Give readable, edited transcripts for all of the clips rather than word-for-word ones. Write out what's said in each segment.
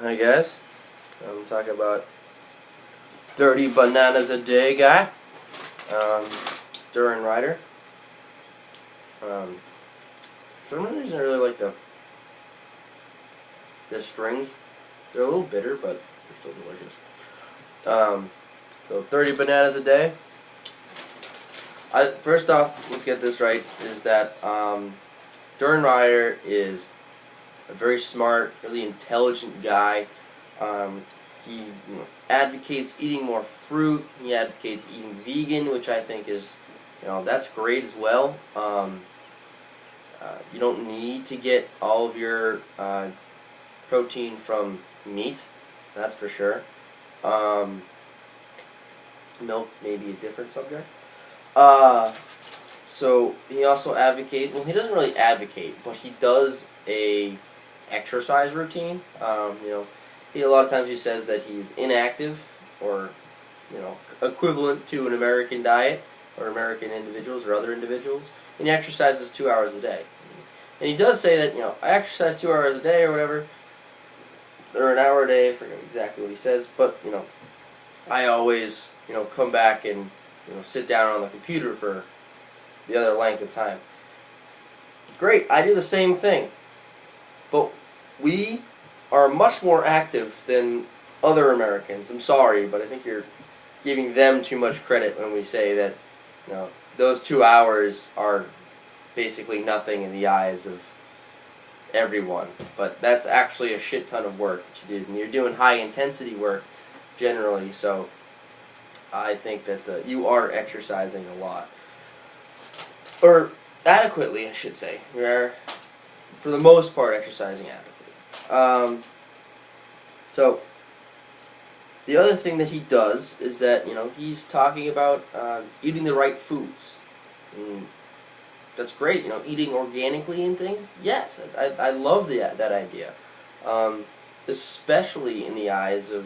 Hi guys, I'm talking about 30 bananas a day guy, Durianrider. For some reason I really like the strings. They're a little bitter, but they're still delicious. So 30 bananas a day. First off, let's get this right, is that Durianrider is a very smart, really intelligent guy. He advocates eating more fruit. He advocates eating vegan, which I think is, that's great as well. You don't need to get all of your protein from meat, that's for sure. Milk may be a different subject. So he also advocates, well, he doesn't really advocate, but he does a exercise routine. A lot of times he says that he's inactive, or equivalent to an American diet or American individuals or other individuals, and he exercises 2 hours a day. And he does say that I exercise 2 hours a day or whatever, or an hour a day. I forget exactly what he says, but I always come back and sit down on the computer for the other length of time. Great, I do the same thing, but we are much more active than other Americans. I'm sorry, but I think you're giving them too much credit when we say that those 2 hours are basically nothing in the eyes of everyone. But that's actually a shit ton of work that you did, and you're doing high intensity work generally, so I think that you are exercising a lot. Or adequately, I should say. We are, for the most part, exercising adequately. So, the other thing that he does is that, he's talking about eating the right foods. And that's great, eating organically and things. Yes, I love that idea. Especially in the eyes of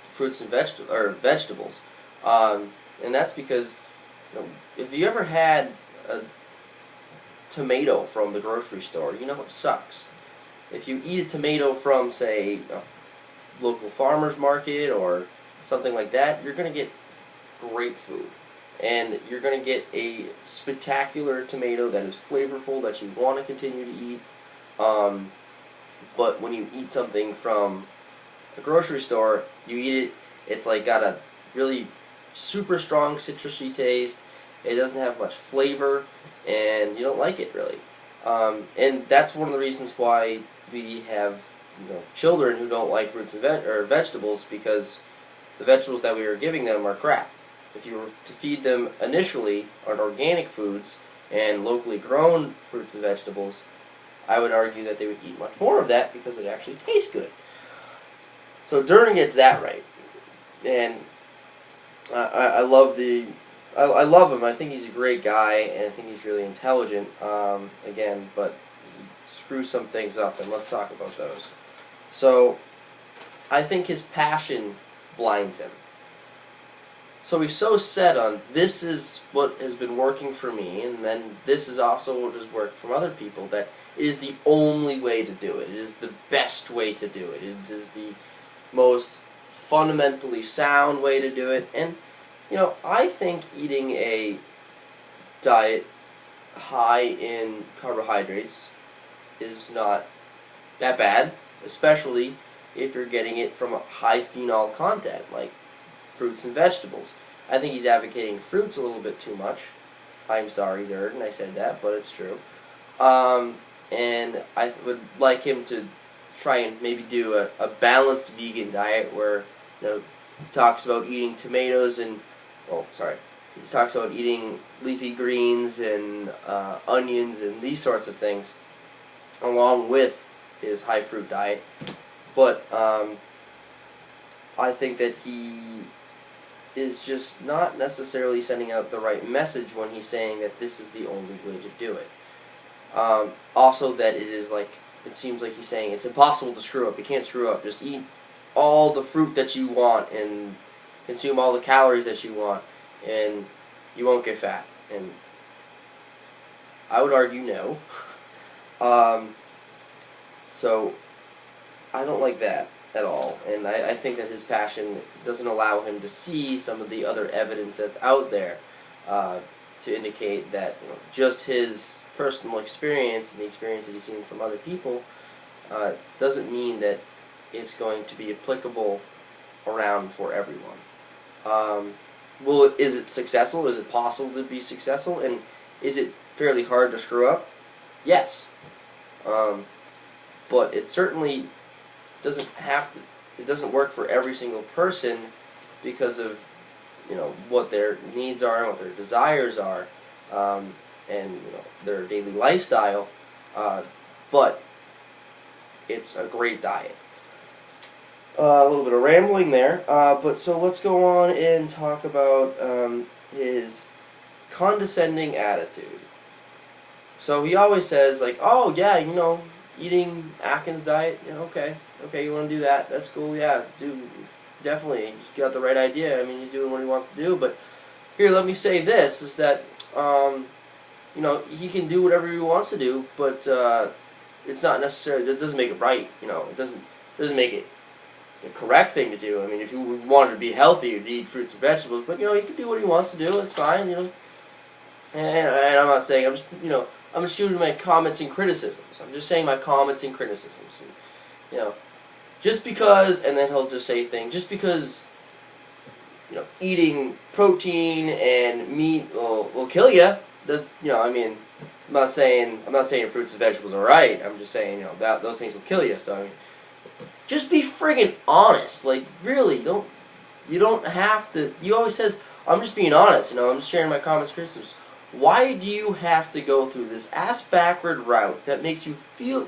fruits and vegetables. And that's because, if you ever had a tomato from the grocery store, it sucks. If you eat a tomato from, say, a local farmer's market or something like that, you're going to get great food. And you're going to get a spectacular tomato that is flavorful, that you want to continue to eat. But when you eat something from a grocery store, you eat it, it's like got a really super strong citrusy taste. It doesn't have much flavor, and you don't like it really. And that's one of the reasons why we have children who don't like fruits and vegetables, because the vegetables that we are giving them are crap. If you were to feed them initially on organic foods and locally grown fruits and vegetables, I would argue that they would eat much more of that because it actually tastes good. So Durin gets that right, and I love I love him. I think he's a great guy, and I think he's really intelligent. Again, but he screws some things up, and let's talk about those. So, I think his passion blinds him. So he's so set on, this is what has been working for me, and then this is also what has worked from other people, that it is the only way to do it. It is the best way to do it. It is the most fundamentally sound way to do it. And I think eating a diet high in carbohydrates is not that bad, especially if you're getting it from a high phenol content, like fruits and vegetables. I think he's advocating fruits a little bit too much. I'm sorry, Durden, I said that, but it's true. And I would like him to try and maybe do a balanced vegan diet where he talks about eating tomatoes and he talks about eating leafy greens and onions and these sorts of things, along with his high fruit diet. But I think that he is just not necessarily sending out the right message when he's saying that this is the only way to do it. Also, that it seems like he's saying it's impossible to screw up. You can't screw up. Just eat all the fruit that you want and consume all the calories that you want, and you won't get fat. And I would argue no. So I don't like that at all, and I think that his passion doesn't allow him to see some of the other evidence that's out there to indicate that, you know, just his personal experience and the experience that he's seen from other people doesn't mean that it's going to be applicable around for everyone. Well, is it successful? Is it possible to be successful? And is it fairly hard to screw up? Yes. But it certainly doesn't have to. It doesn't work for every single person because of, you know, what their needs are and what their desires are, and, you know, their daily lifestyle. But it's a great diet. A little bit of rambling there, but so let's go on and talk about his condescending attitude. So he always says, like, oh yeah, you know, eating Atkins diet, you know, okay, you want to do that, that's cool, yeah, dude, definitely, he's got the right idea. I mean, he's doing what he wants to do, but here, let me say this, is that, you know, he can do whatever he wants to do, but it's not necessarily, it doesn't make it right, you know, it doesn't make it the correct thing to do. I mean, if you wanted to be healthy, you'd eat fruits and vegetables, but, you know, he can do what he wants to do, it's fine, you know, and I'm not saying, I'm just, you know, I'm just using my comments and criticisms. I'm just saying my comments and criticisms. And, you know, just because, and then he'll just say things, just because, you know, eating protein and meat will kill you, does, you know, I mean, I'm not saying fruits and vegetables are right. I'm just saying, you know, that those things will kill you. So, I mean, just be friggin' honest. Like, really, you don't have to, he always says, I'm just being honest, you know, I'm just sharing my comments and criticisms. Why do you have to go through this ass-backward route that makes you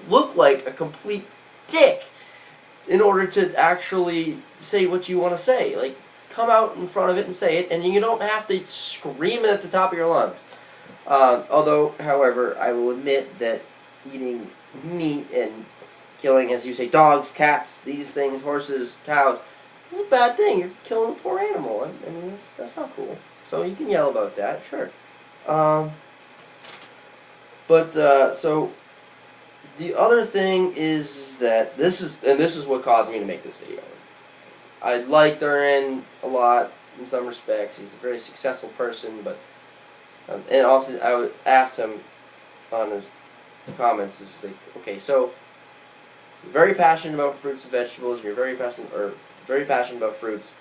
look like a complete dick in order to actually say what you want to say? Like, come out in front of it and say it, and you don't have to scream it at the top of your lungs. Although, however, I will admit that eating meat and killing, as you say, dogs, cats, these things, horses, cows, is a bad thing. You're killing a poor animal. I mean, that's not cool. So you can yell about that, sure. So the other thing is that this is what caused me to make this video. I like Durian a lot in some respects. He's a very successful person, but and often I would ask him on his comments, is like, okay, so you're very passionate about fruits and vegetables. You're very passionate about fruits.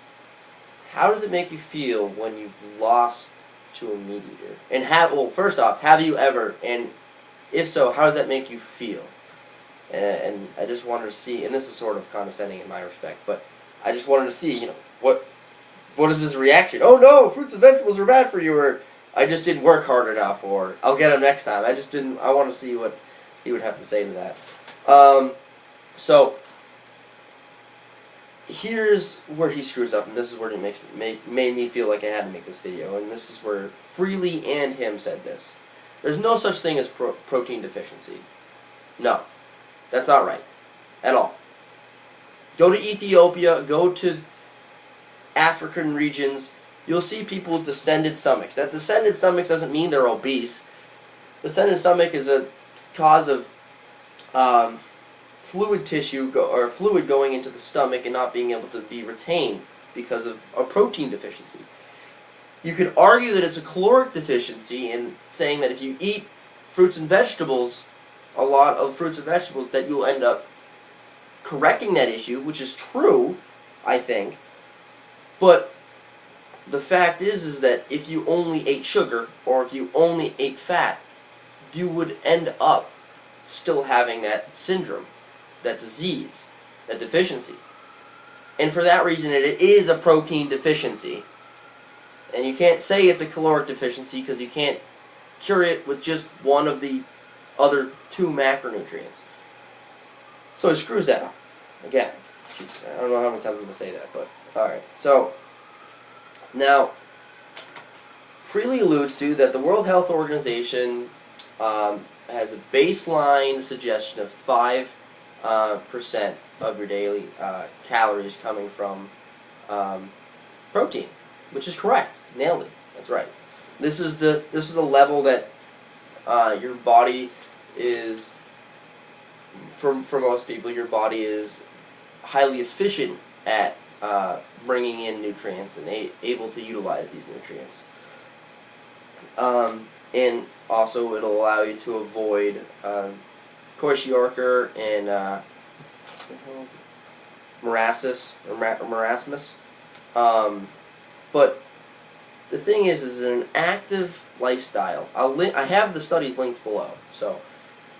How does it make you feel when you've lost to a meat eater? And first off, have you ever, and if so, how does that make you feel? And I just wanted to see, and this is sort of condescending in my respect, but I just wanted to see, you know, what is his reaction? Oh no, fruits and vegetables are bad for you, or I just didn't work hard enough, or I'll get him next time. I want to see what he would have to say to that. So here's where he screws up, and this is where he made me feel like I had to make this video, and this is where Freely and him said this. There's no such thing as protein deficiency. No, that's not right at all. Go to Ethiopia, go to African regions, you'll see people with distended stomachs. That distended stomachs doesn't mean they're obese. Distended stomach is a cause of fluid going into the stomach and not being able to be retained because of a protein deficiency. You could argue that it's a caloric deficiency in saying that if you eat fruits and vegetables, a lot of fruits and vegetables, that you'll end up correcting that issue, which is true, I think. But the fact is that if you only ate sugar or if you only ate fat, you would end up still having that syndrome, that disease, that deficiency. And for that reason, it is a protein deficiency. And you can't say it's a caloric deficiency because you can't cure it with just one of the other two macronutrients. So it screws that up. Again, geez, I don't know how many times I'm going to say that, but alright. So, now, Freely alludes to that the World Health Organization has a baseline suggestion of 5% of your daily calories coming from protein, which is correct. Nailed it. That's right. This is the level that your body is for most people, your body is highly efficient at bringing in nutrients and able to utilize these nutrients. And also, it'll allow you to avoid kwashiorkor and marasmus. But the thing is an active lifestyle. I have the studies linked below. So,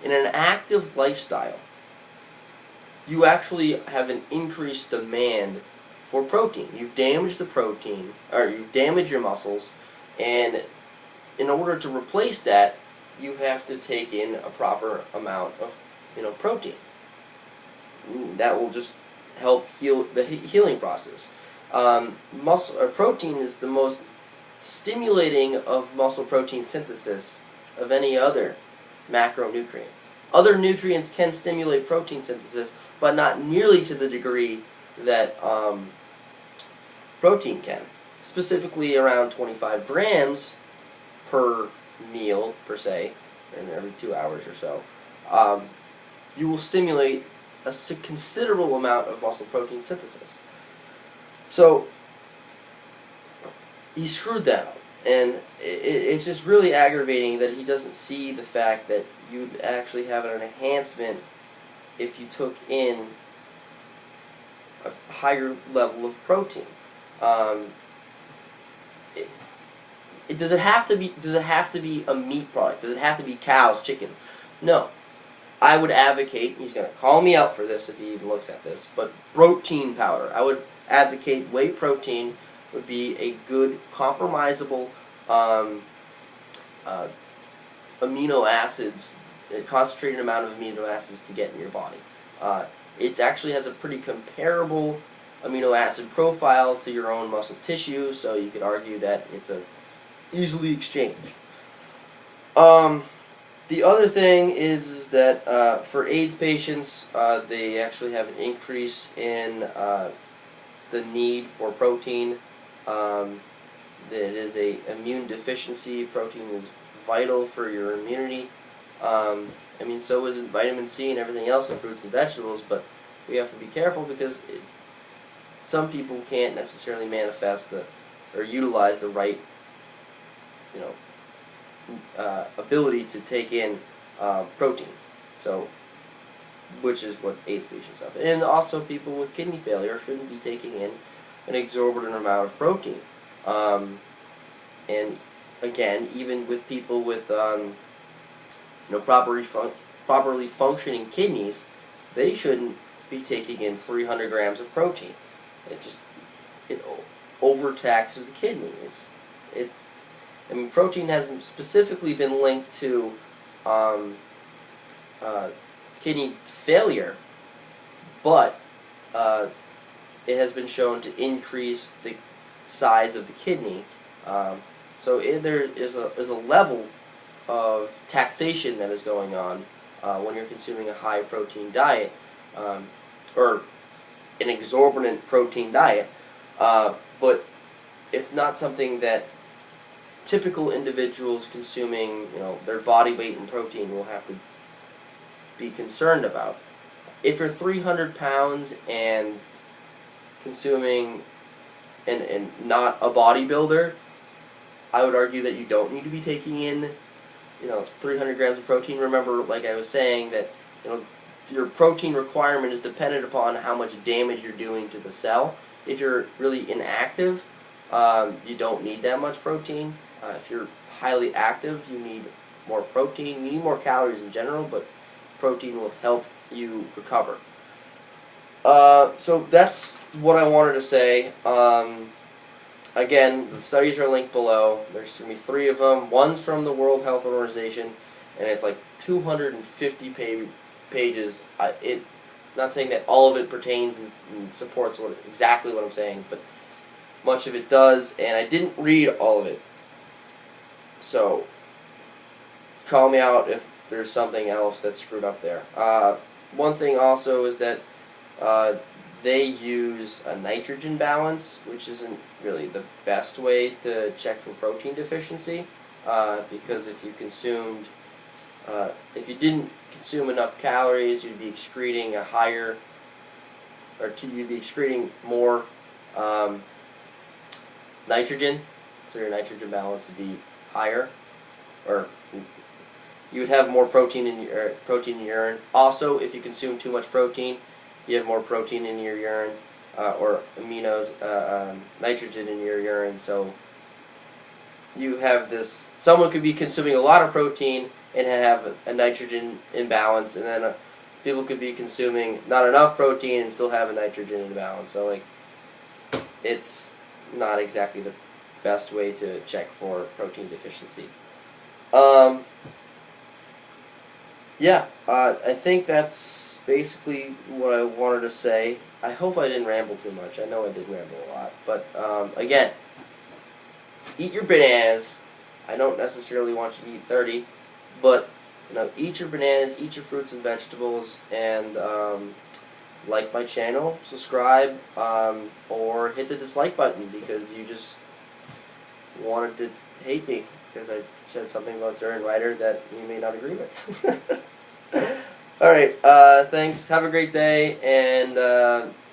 in an active lifestyle, you actually have an increased demand for protein. You've damaged the protein, or you've damaged your muscles, and in order to replace that, you have to take in a proper amount of, protein. That will just help heal the healing process. Protein is the most stimulating of muscle protein synthesis of any other macronutrient. Other nutrients can stimulate protein synthesis, but not nearly to the degree that protein can. Specifically around 25 grams per meal, per se, and every 2 hours or so, you will stimulate a considerable amount of muscle protein synthesis. So, he screwed that up. And it's just really aggravating that he doesn't see the fact that you'd actually have an enhancement if you took in a higher level of protein. Does it have to be a meat product? Does it have to be cows, chickens? No. I would advocate, he's going to call me out for this if he even looks at this, but protein powder. I would advocate whey protein would be a good compromisable amino acids, a concentrated amount of amino acids to get in your body. It actually has a pretty comparable amino acid profile to your own muscle tissue, so you could argue that it's easily exchanged. The other thing is that for AIDS patients, they actually have an increase in the need for protein. It is a immune deficiency. Protein is vital for your immunity. So is vitamin C and everything else in fruits and vegetables, but we have to be careful because some people can't necessarily manifest or utilize the right ability to take in protein, so which is what AIDS patients have. And also people with kidney failure shouldn't be taking in an exorbitant amount of protein. And again, even with people with properly functioning kidneys, they shouldn't be taking in 300 grams of protein. It overtaxes the kidney. Protein hasn't specifically been linked to kidney failure, but it has been shown to increase the size of the kidney. So there is a level of taxation that is going on when you're consuming a high protein diet, or an exorbitant protein diet, but it's not something that typical individuals consuming their body weight in protein will have to be concerned about. If you're 300 pounds and consuming and not a bodybuilder, I would argue that you don't need to be taking in 300 grams of protein. Remember, like I was saying, that your protein requirement is dependent upon how much damage you're doing to the cell. If you're really inactive, you don't need that much protein. If you're highly active, you need more protein. You need more calories in general, but protein will help you recover. So that's what I wanted to say. Again, the studies are linked below. There's going to be 3 of them. One's from the World Health Organization, and it's like 250 pages. Not saying that all of it pertains and supports exactly what I'm saying, but much of it does, and I didn't read all of it. So, call me out if there's something else that's screwed up there. One thing also is that they use a nitrogen balance, which isn't really the best way to check for protein deficiency, because if you didn't consume enough calories, you'd be excreting a higher, you'd be excreting more nitrogen, so your nitrogen balance would be higher, or you would have more protein in your urine. Also, if you consume too much protein, you have more protein in your urine, or nitrogen in your urine. So you have this. Someone could be consuming a lot of protein and have a nitrogen imbalance, and then people could be consuming not enough protein and still have a nitrogen imbalance. So like, it's not exactly the best way to check for protein deficiency. Yeah, I think that's basically what I wanted to say. I hope I didn't ramble too much. I know I did ramble a lot. But, again, eat your bananas. I don't necessarily want you to eat 30, but, eat your bananas, eat your fruits and vegetables, and, like my channel, subscribe, or hit the dislike button because you just wanted to hate me because I said something about Durianrider that you may not agree with. Alright, thanks, have a great day, and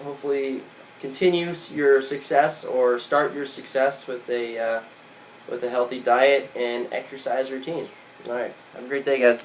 hopefully continue your success or start your success with a healthy diet and exercise routine. Alright, have a great day, guys.